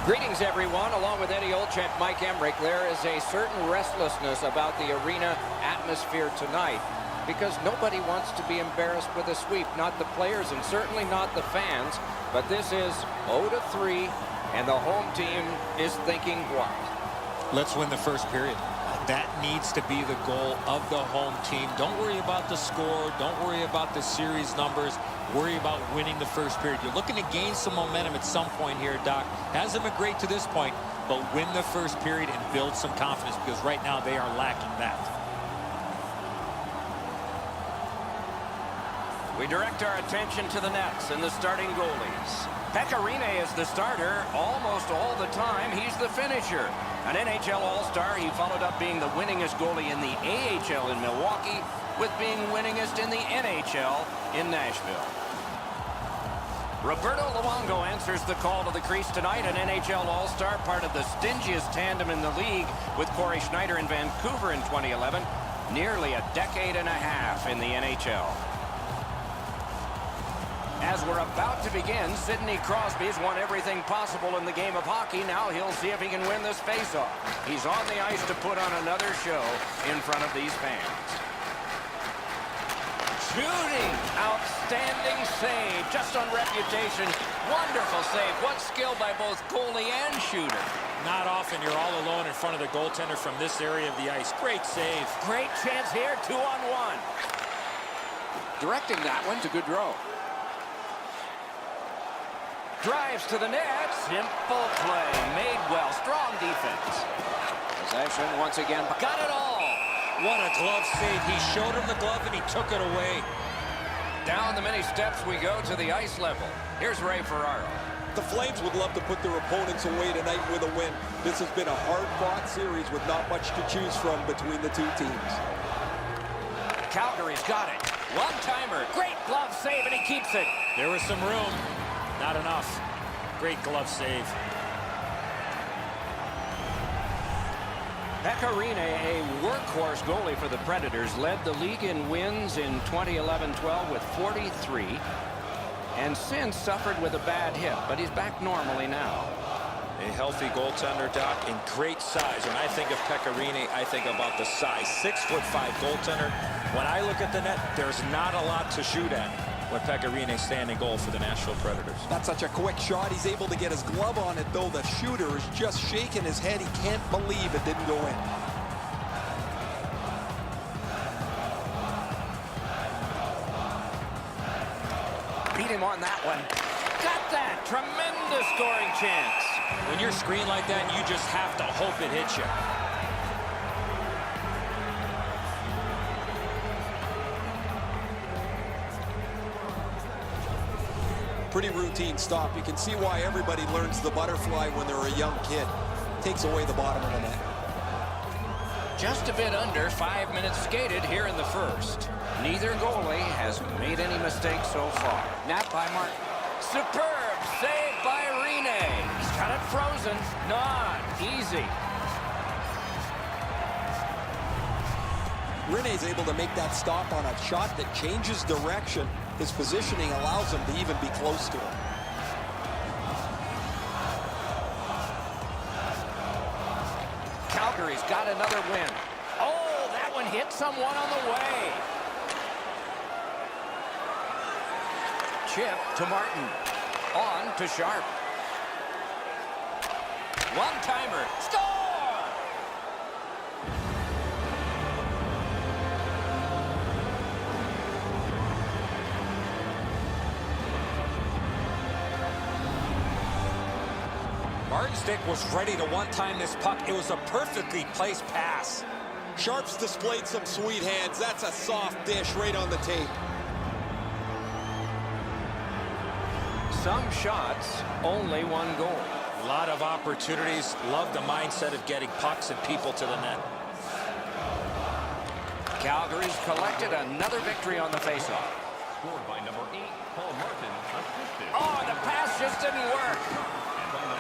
Greetings, everyone. Along with Eddie Olczyk, Mike Emmerich, there is a certain restlessness about the arena atmosphere tonight because nobody wants to be embarrassed with a sweep. Not the players and certainly not the fans. But this is 0-3, and the home team is thinking what? Let's win the first period. That needs to be the goal of the home team. Don't worry about the score. Don't worry about the series numbers. Worry about winning the first period. You're looking to gain some momentum at some point here, Doc. Hasn't been great to this point, but win the first period and build some confidence because right now they are lacking that. We direct our attention to the nets and the starting goalies. Pekka Rinne is the starter almost all the time. He's the finisher. An NHL All-Star, he followed up being the winningest goalie in the AHL in Milwaukee with being winningest in the NHL in Nashville. Roberto Luongo answers the call to the crease tonight, an NHL All-Star, part of the stingiest tandem in the league with Corey Schneider in Vancouver in 2011. Nearly a decade and a half in the NHL. As we're about to begin, Sidney Crosby's won everything possible in the game of hockey. Now he'll see if he can win this faceoff. He's on the ice to put on another show in front of these fans. Shooting! Outstanding save, just on reputation. Wonderful save. What skill by both goalie and shooter. Not often you're all alone in front of the goaltender from this area of the ice. Great save. Great chance here, 2-on-1. Directing that one to Gaudreau. Drives to the net. Simple play. Made well. Strong defense. Possession once again. Got it all. What a glove save. He showed him the glove and he took it away. Down the many steps we go to the ice level. Here's Ray Ferraro. The Flames would love to put their opponents away tonight with a win. This has been a hard-fought series with not much to choose from between the two teams. Calgary's got it. One-timer. Great glove save, and he keeps it. There was some room. Not enough. Great glove save. Pekka Rinne, a workhorse goalie for the Predators, led the league in wins in 2011-12 with 43, and since suffered with a bad hip, but he's back normally now. A healthy goaltender, Doc, in great size. When I think of Pekka Rinne, I think about the size. 6'5" goaltender. When I look at the net, there's not a lot to shoot at when Pekka Rinne standing goal for the Nashville Predators. That's such a quick shot. He's able to get his glove on it, though. The shooter is just shaking his head. He can't believe it didn't go in. Beat him on that one. Got that. Tremendous scoring chance. When you're screened like that, you just have to hope it hits you. Pretty routine stop. You can see why everybody learns the butterfly when they're a young kid. Takes away the bottom of the net. Just a bit under 5 minutes skated here in the first. Neither goalie has made any mistakes so far. Nap by Martin. Superb save by Rinne. He's got it frozen. Not easy. Rinne's able to make that stop on a shot that changes direction. His positioning allows him to even be close to it. Calgary's got another win. Oh, that one hit someone on the way. Chip to Martin. On to Sharp. One-timer. Score! Martin Stick was ready to one-time this puck. It was a perfectly placed pass. Sharp's displayed some sweet hands. That's a soft dish right on the tape. Some shots, only one goal. A lot of opportunities. Love the mindset of getting pucks and people to the net. Calgary's collected another victory on the faceoff. Scored by number 8, Paul Martin, assisted. Oh, the pass just didn't work.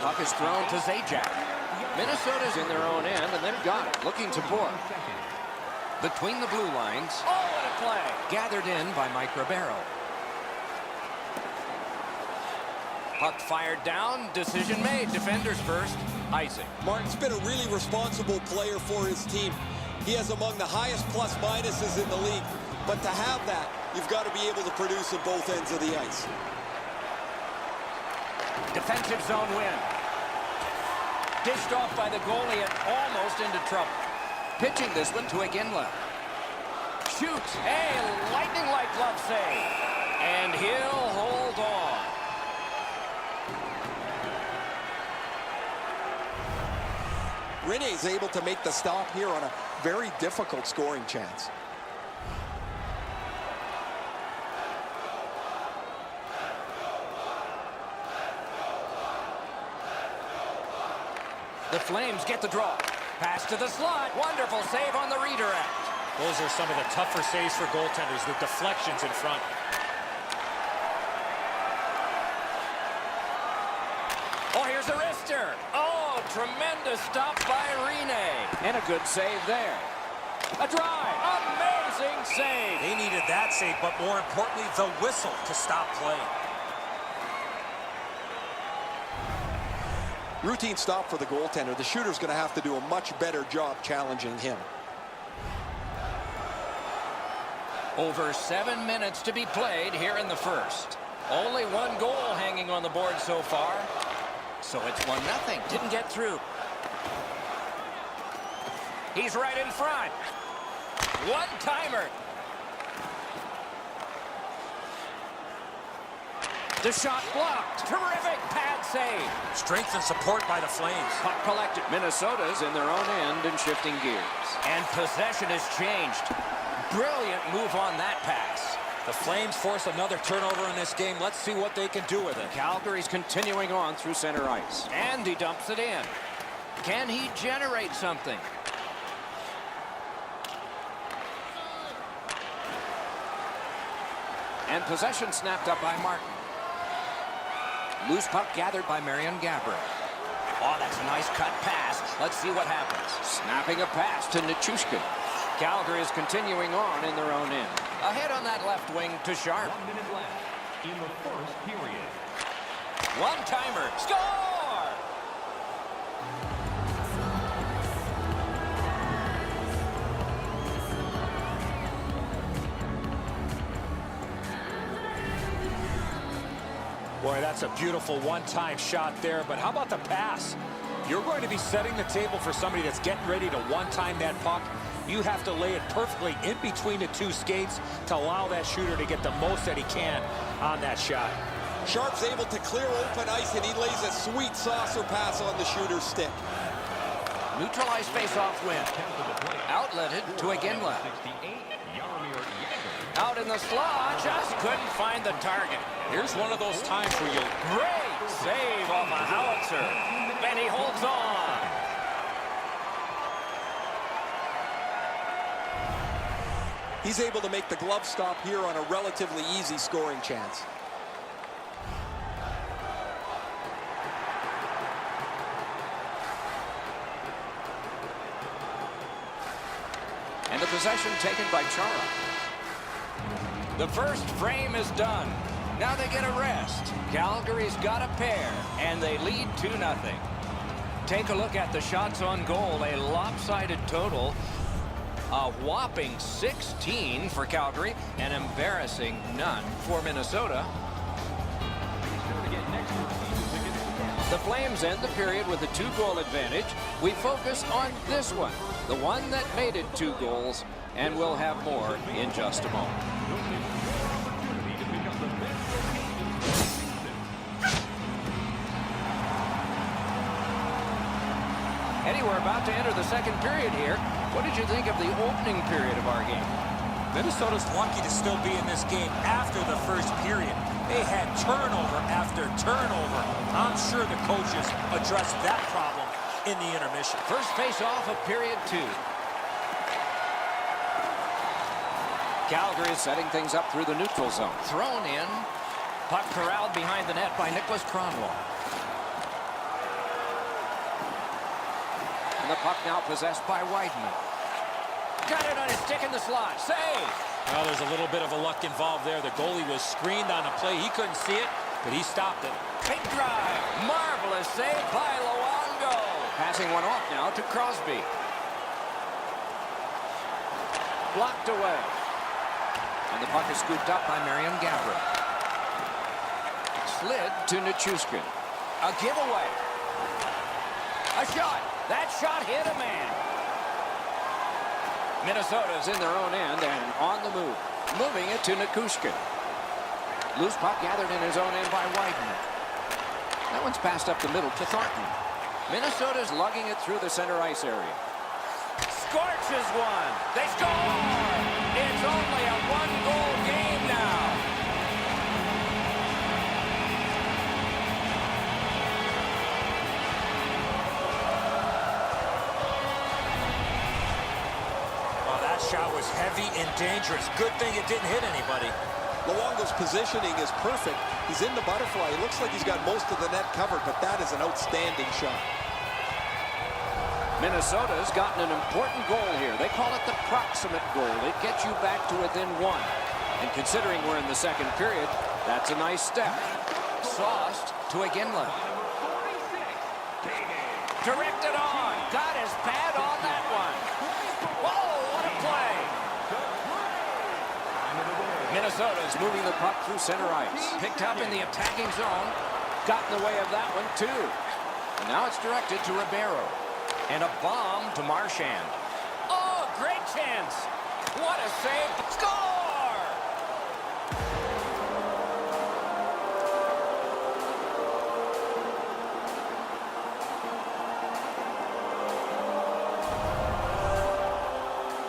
Puck is thrown to Zajac. Minnesota's in their own end, and they've got it. Looking to Bourque. Between the blue lines. Oh, what a play. Gathered in by Mike Ribeiro. Puck fired down. Decision made. Defenders first. Icing. Martin's been a really responsible player for his team. He has among the highest plus-minuses in the league. But to have that, you've got to be able to produce at both ends of the ice. Defensive zone win. Dished off by the goalie and almost into trouble. Pitching this one to Iginla. Shoots. A lightning-like glove save. And he'll hold on. Rinne is able to make the stop here on a very difficult scoring chance. The Flames get the draw. Pass to the slot. Wonderful save on the redirect. Those are some of the tougher saves for goaltenders, the deflections in front. Oh, here's a wrister. Oh, tremendous stop by Rinne. And a good save there. A drive. Amazing save. They needed that save, but more importantly, the whistle to stop play. Routine stop for the goaltender. The shooter's going to have to do a much better job challenging him. Over 7 minutes to be played here in the first. Only one goal hanging on the board so far. So it's 1-0. Didn't get through. He's right in front. One-timer. The shot blocked. Terrific pad save. Strength and support by the Flames. Puck collected. Minnesota's in their own end and shifting gears. And possession has changed. Brilliant move on that pass. The Flames force another turnover in this game. Let's see what they can do with it. Calgary's continuing on through center ice. And he dumps it in. Can he generate something? And possession snapped up by Martin. Loose puck gathered by Marion Gaborik. Oh, that's a nice cut pass. Let's see what happens. Snapping a pass to Nichushkin. Calgary is continuing on in their own end. Ahead on that left wing to Sharp. 1 minute left in the first period. One-timer. Score! Boy, that's a beautiful one-time shot there, but how about the pass? You're going to be setting the table for somebody that's getting ready to one-time that puck. You have to lay it perfectly in between the two skates to allow that shooter to get the most that he can on that shot. Sharp's able to clear open ice, and he lays a sweet saucer pass on the shooter's stick. Neutralized face-off win. Outletted to Iginla. 68, Jaromir Jagr. Out in the slot, just couldn't find the target. Here's one of those times where you... Great save off a howitzer. And he holds on. He's able to make the glove stop here on a relatively easy scoring chance. And the possession taken by Chara. The first frame is done. Now they get a rest. Calgary's got a pair, and they lead 2-0. Take a look at the shots on goal. A lopsided total. A whopping 16 for Calgary. An embarrassing none for Minnesota. The Flames end the period with a 2-goal advantage. We focus on this one, the one that made it 2 goals, and we'll have more in just a moment. Eddie, we're about to enter the second period here. What did you think of the opening period of our game? Minnesota's lucky to still be in this game after the first period. They had turnover after turnover. I'm sure the coaches addressed that problem in the intermission. First face-off of period 2. Calgary is setting things up through the neutral zone. Thrown in. Puck corralled behind the net by Nicholas Kronwall. And the puck now possessed by Weidman. Got it on his stick in the slot. Save! Well, there's a little bit of a luck involved there. The goalie was screened on a play. He couldn't see it. but he stopped it. Big drive. Marvelous save by Luongo. Passing one off now to Crosby. Blocked away. And the puck is scooped up by Marion Gaborik. Slid to Nichushkin. A giveaway. A shot. That shot hit a man. Minnesota's in their own end and on the move. Moving it to Nichushkin. Loose puck gathered in his own end by Wyden. That one's passed up the middle to Thornton. Minnesota's lugging it through the center ice area. Scorches one. They score! It's only a one-goal game now. Well, that shot was heavy and dangerous. Good thing it didn't hit anybody. Luongo's positioning is perfect. He's in the butterfly. It looks like he's got most of the net covered, but that is an outstanding shot. Minnesota's gotten an important goal here. They call it the proximate goal. It gets you back to within one. And considering we're in the second period, that's a nice step. Sauced to Iginla. Directed on. Got his pad on that one. Whoa, what a play. Minnesota's moving the puck through center ice. Picked up in the attacking zone. Got in the way of that one, too. And now it's directed to Ribeiro. And a bomb to Marchand. Oh, great chance. What a save. Score!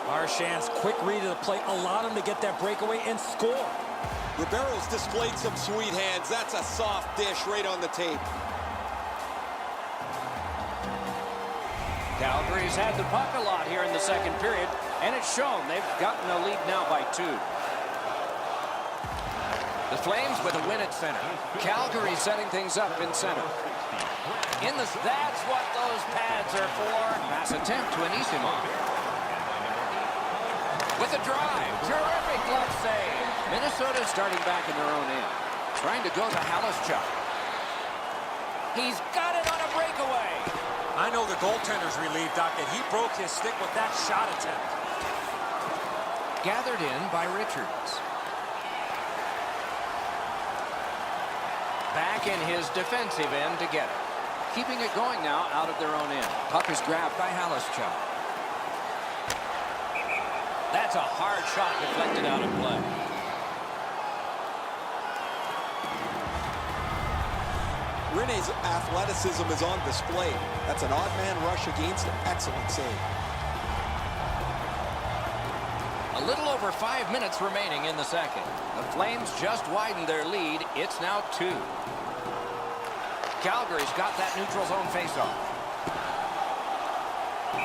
Marchand's quick read of the play allowed him to get that breakaway and score. Ribeiro's displayed some sweet hands. That's a soft dish right on the tape. Calgary's had the puck a lot here in the second period, and it's shown. They've gotten a lead now by 2. The Flames with a win at center. Calgary setting things up in center. That's what those pads are for. Pass attempt to Anisimov. With a drive. Terrific glove save. Minnesota's starting back in their own end. Trying to go to Halischuk. He's got it on a breakaway. I know the goaltender's relieved, Doc, that he broke his stick with that shot attempt. Gathered in by Richards. Back in his defensive end to get it. Keeping it going now out of their own end. Puck is grabbed by Halischuk. That's a hard shot deflected out of play. Rene's athleticism is on display. That's an odd man rush against an excellent save. A little over 5 minutes remaining in the second. The Flames just widened their lead. It's now 2. Calgary's got that neutral zone faceoff.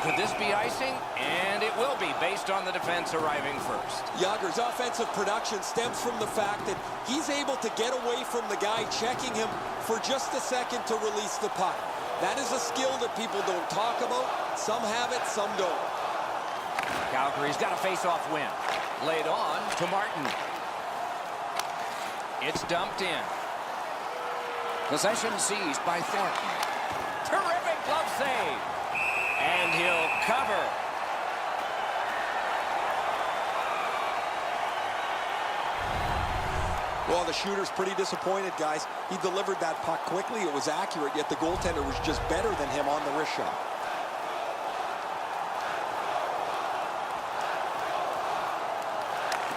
Could this be icing? And it will be based on the defense arriving first. Jágr's offensive production stems from the fact that he's able to get away from the guy checking him for just a second to release the puck. That is a skill that people don't talk about. Some have it, some don't. Calgary's got a face-off win. Laid on to Martin. It's dumped in. Possession seized by Thornton. Terrific glove save. And he'll cover. Well, the shooter's pretty disappointed, guys. He delivered that puck quickly. It was accurate, yet the goaltender was just better than him on the wrist shot.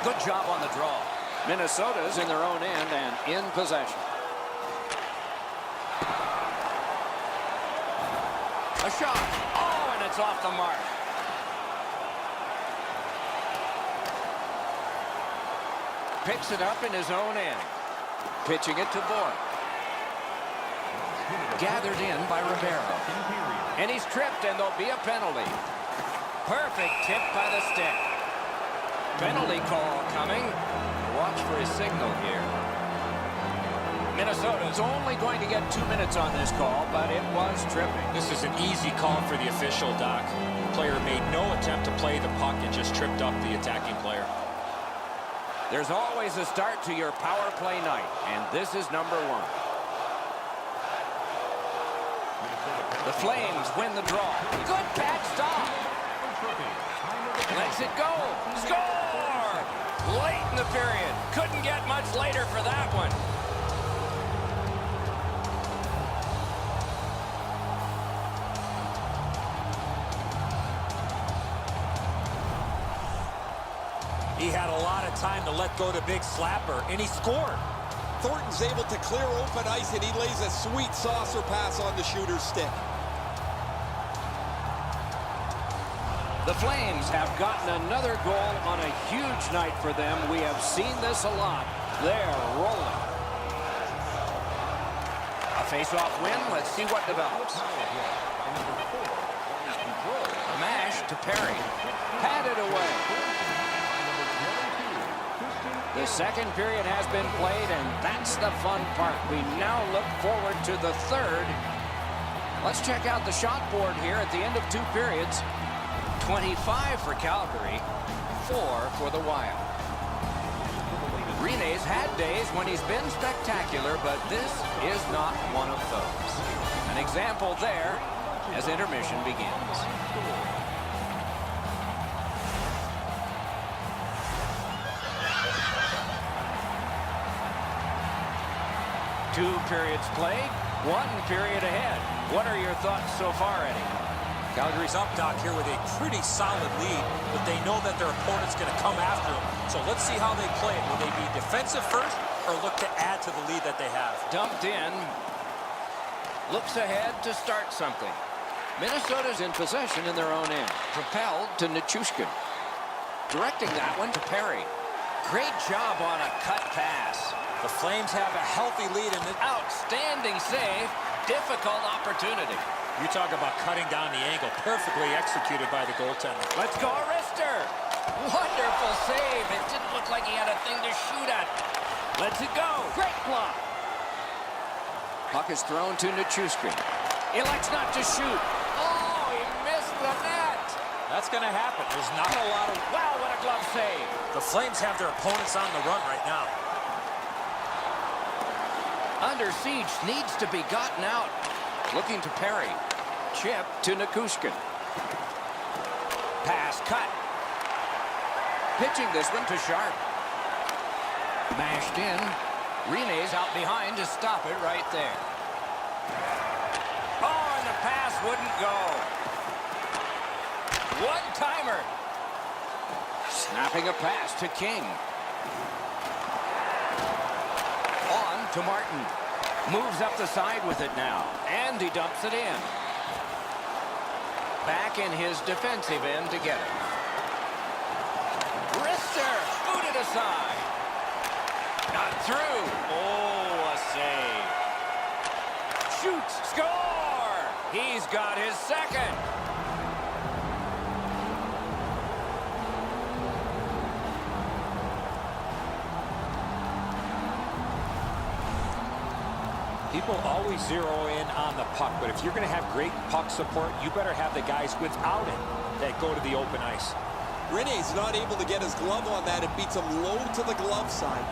Good job on the draw. Minnesota's in their own end and in possession. A shot. Oh, and it's off the mark. Picks it up in his own end. Pitching it to Boyd. Gathered in by Ribeiro. And he's tripped, and there'll be a penalty. Perfect tip by the stick. Penalty call coming. Watch for his signal here. Minnesota's only going to get 2 minutes on this call, but it was tripping. This is an easy call for the official, Doc. The player made no attempt to play the puck and just tripped up the attacking player. There's always a start to your power play night, and this is number 1. The Flames win the draw. Good pad stop. Lets it go. Score! Late in the period. Couldn't get much later for that one. He had a lot of time to let go to big slapper, and he scored. Thornton's able to clear open ice, and he lays a sweet saucer pass on the shooter's stick. The Flames have gotten another goal on a huge night for them. We have seen this a lot. They're rolling. A face-off win. Let's see what develops. Mash to Perry. Patted away. The second period has been played, and that's the fun part. We now look forward to the third. Let's check out the shot board here at the end of 2 periods. 25 for Calgary, 4 for the Wild. Rene's had days when he's been spectacular, but this is not one of those. An example there as intermission begins. 2 periods played, 1 period ahead. What are your thoughts so far, Eddie? Calgary's up, Doc, here with a pretty solid lead, but they know that their opponent's going to come after them. So let's see how they play it. Will they be defensive first or look to add to the lead that they have? Dumped in. Looks ahead to start something. Minnesota's in possession in their own end. Propelled to Nichushkin. Directing that one to Perry. Great job on a cut pass. The Flames have a healthy lead in this. Outstanding save. Difficult opportunity. You talk about cutting down the angle. Perfectly executed by the goaltender. Let's go, Rister. Wonderful save. It didn't look like he had a thing to shoot at. Lets it go. Great block. Puck is thrown to Nichushkin. Elects not to shoot. Oh, he missed the net. That's going to happen. There's not a lot of... Wow, what a glove save. The Flames have their opponents on the run right now. Under siege, needs to be gotten out. Looking to Perry. Chip to Nichushkin. Pass cut. Pitching this one to Sharp. Mashed in. Rene's out behind to stop it right there. Oh, and the pass wouldn't go. One-timer. Snapping a pass to King. On to Martin. Moves up the side with it now. And he dumps it in. Back in his defensive end to get it. Rister booted aside. Not through. Oh, a save. Shoots. Score! He's got his second. People always zero in on the puck, but if you're going to have great puck support, you better have the guys without it that go to the open ice. Rene's not able to get his glove on that. It beats him low to the glove side.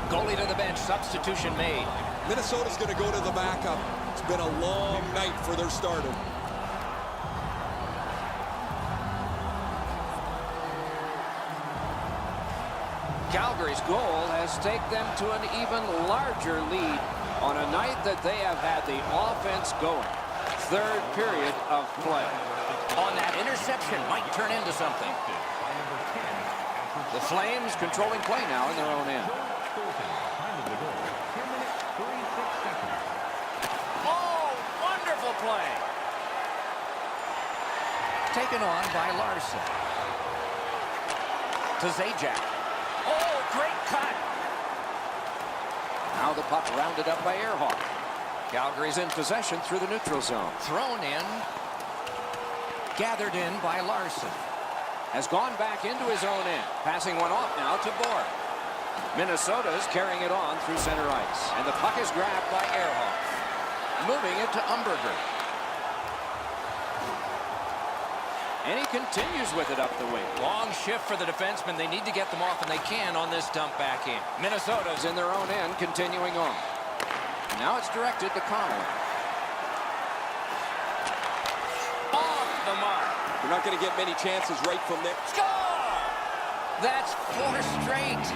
Goalie to the bench. Substitution made. Minnesota's going to go to the backup. It's been a long night for their starter. Calgary's goal has taken them to an even larger lead on a night that they have had the offense going. Third period of play. On that interception might turn into something. The Flames controlling play now in their own end. Oh, wonderful play. Taken on by Larson. To Zajac. Oh, great cut. Now the puck rounded up by Earhart. Calgary's in possession through the neutral zone. Thrown in. Gathered in by Larson. Has gone back into his own end. Passing one off now to Bourque. Minnesota's carrying it on through center ice. And the puck is grabbed by Earhart. Moving it to Umberger. And he continues with it up the wing. Long shift for the defenseman. They need to get them off, and they can on this dump back in. Minnesota's in their own end, continuing on. Now it's directed to Connolly. Off the mark. You're not going to get many chances right from there. Score! That's 4 straight.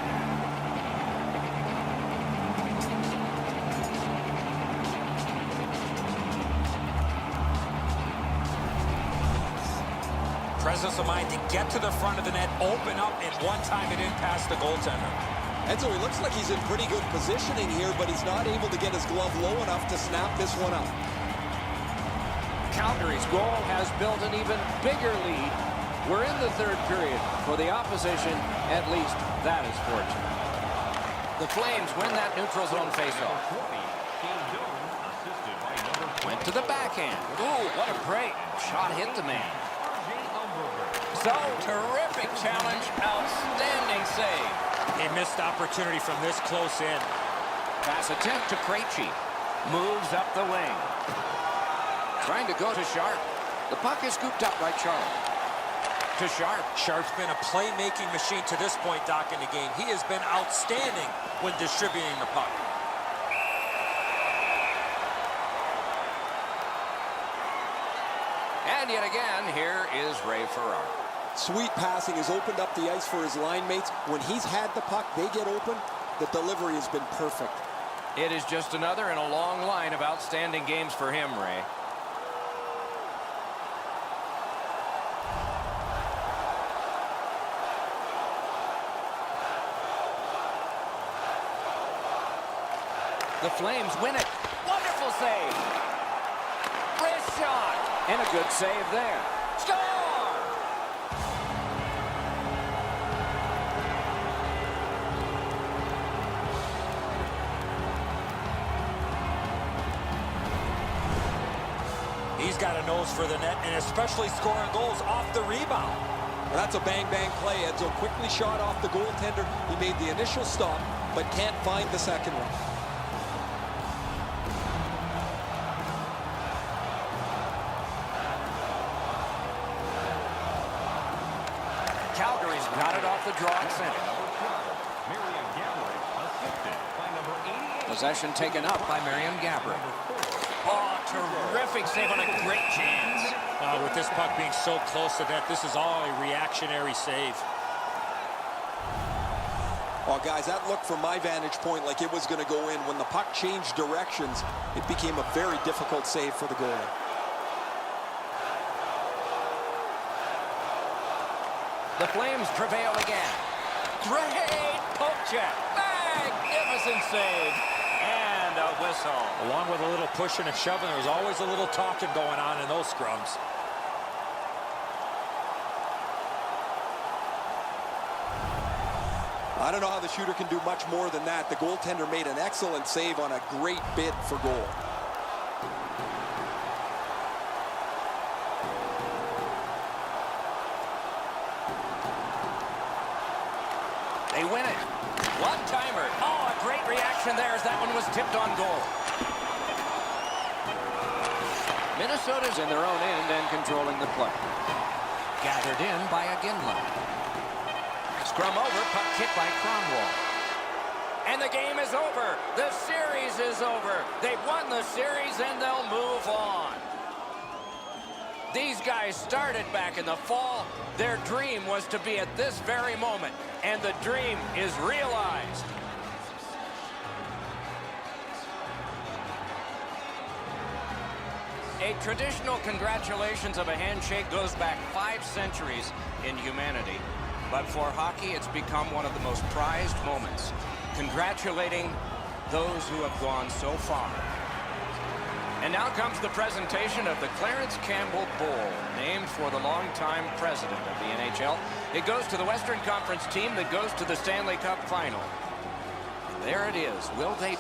Presence of mind to get to the front of the net, open up, and one time it in past the goaltender. And so he looks like he's in pretty good positioning here, but he's not able to get his glove low enough to snap this one up. Calgary's goal has built an even bigger lead. We're in the third period. For the opposition, at least that is fortunate. The Flames win that neutral zone faceoff. Went to the backhand. Ooh, what a break. Shot hit the man. So, terrific challenge. Outstanding save. A missed opportunity from this close in. Pass attempt to Krejci. Moves up the wing. Trying to go to Sharp. The puck is scooped up by Charlie. To Sharp. Sharp's been a playmaking machine to this point, Doc, in the game. He has been outstanding when distributing the puck. And yet again, here is Ray Ferraro. Sweet passing has opened up the ice for his line mates. When he's had the puck, they get open. The delivery has been perfect. It is just another in a long line of outstanding games for him, Ray. The Flames win it. Wonderful save. Wrist shot. And a good save there. Score! He's got a nose for the net, and especially scoring goals off the rebound. Well, that's a bang-bang play. Edzo quickly shot off the goaltender. He made the initial stop, but can't find the second one. Calgary's got it off the draw at center. Possession taken up by Miriam Gabriel. Oh, terrific save on a great chance. With this puck being so close to that, this is all a reactionary save. Oh, guys, that looked from my vantage point like it was going to go in. When the puck changed directions, it became a very difficult save for the goalie. The Flames prevail again. Great poke check. Magnificent save. And a whistle. Along with a little pushing and shoving, there was always a little talking going on in those scrums. I don't know how the shooter can do much more than that. The goaltender made an excellent save on a great bid for goal. They win it. One-timer. Oh, a great reaction there as that one was tipped on goal. Minnesota's in their own end and controlling the play. Gathered in by Aginla. Scrum over, puck kicked by Cromwell. And the game is over. The series is over. They've won the series and they'll move on. These guys started back in the fall. Their dream was to be at this very moment, and the dream is realized. A traditional congratulations of a handshake goes back 5 centuries in humanity. But for hockey, it's become one of the most prized moments, congratulating those who have gone so far. And now comes the presentation of the Clarence Campbell Bowl, named for the longtime president of the NHL. It goes to the Western Conference team that goes to the Stanley Cup Final. And there it is. Will they